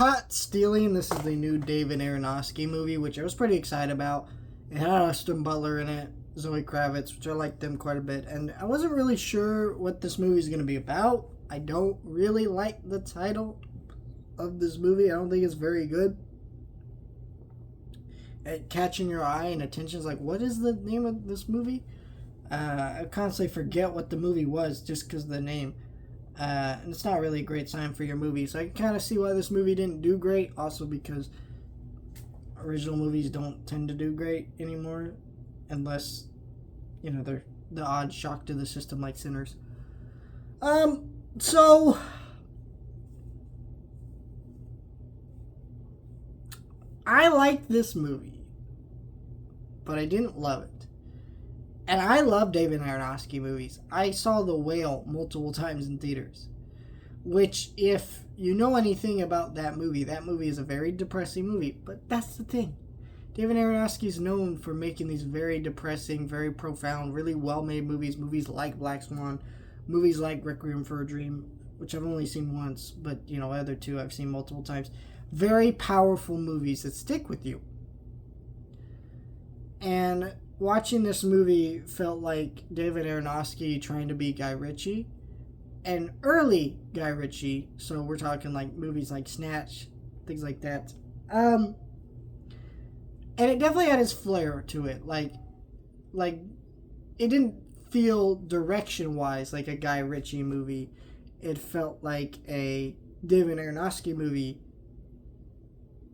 Caught Stealing. This is the new David Aronofsky movie, which I was pretty excited about. It had Austin Butler in it, Zoe Kravitz, which I liked them quite a bit. And I wasn't really sure what this movie is going to be about. I don't really like the title of this movie. I don't think it's very good at catching your eye and attention. Is like, what is the name of this movie? I constantly forget what the movie was just because of the name. And it's not really a great sign for your movie. So I can kind of see why this movie didn't do great. Also because original movies don't tend to do great anymore. Unless, they're the odd shock to the system like Sinners. So I liked this movie, but I didn't love it. And I love David Aronofsky movies. I saw The Whale multiple times in theaters, which, if you know anything about that movie is a very depressing movie. But that's the thing. David Aronofsky is known for making these very depressing, very profound, really well-made movies. Movies like Black Swan, movies like Requiem for a Dream, which I've only seen once, but, other two I've seen multiple times. Very powerful movies that stick with you. And watching this movie felt like David Aronofsky trying to be Guy Ritchie. And early Guy Ritchie, so we're talking like movies like Snatch, things like that. And it definitely had its flair to it. Like it didn't feel direction-wise like a Guy Ritchie movie. It felt like a David Aronofsky movie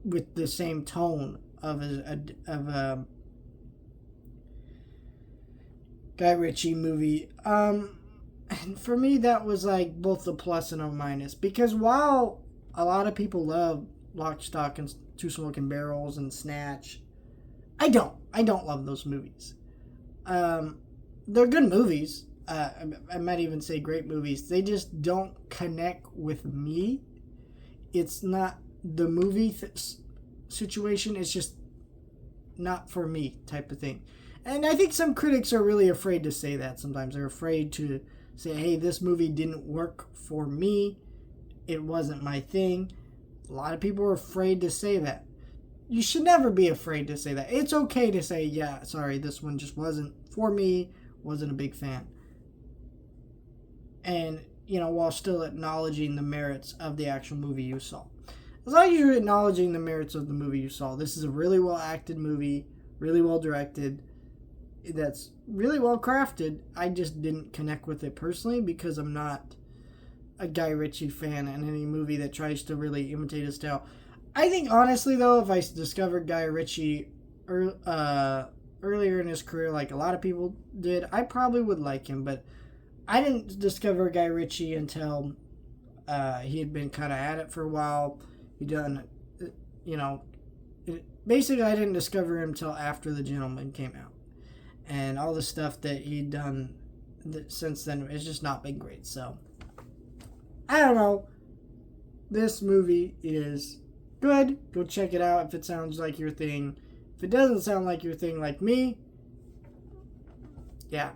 with the same tone of a Guy Ritchie movie. And for me, that was like both a plus and a minus. Because while a lot of people love Lock, Stock, and Two Smoking Barrels and Snatch, I don't love those movies. They're good movies. I might even say great movies. They just don't connect with me. It's not the movie situation. It's just not for me type of thing. And I think some critics are really afraid to say that sometimes. They're afraid to say, hey, this movie didn't work for me. It wasn't my thing. A lot of people are afraid to say that. You should never be afraid to say that. It's okay to say, yeah, sorry, this one just wasn't for me, wasn't a big fan. And, while still acknowledging the merits of the actual movie you saw. As long as you're acknowledging the merits of the movie you saw. This is a really well acted movie, really well directed, that's really well crafted. I just didn't connect with it personally because I'm not a Guy Ritchie fan in any movie that tries to really imitate his style. I think, honestly, though, if I discovered Guy Ritchie earlier in his career, like a lot of people did, I probably would like him. But I didn't discover Guy Ritchie until he had been kind of at it for a while. He'd done, basically I didn't discover him until after The Gentleman came out. And all the stuff that he'd done since then has just not been great. So, I don't know. This movie is good. Go check it out if it sounds like your thing. If it doesn't sound like your thing like me, yeah,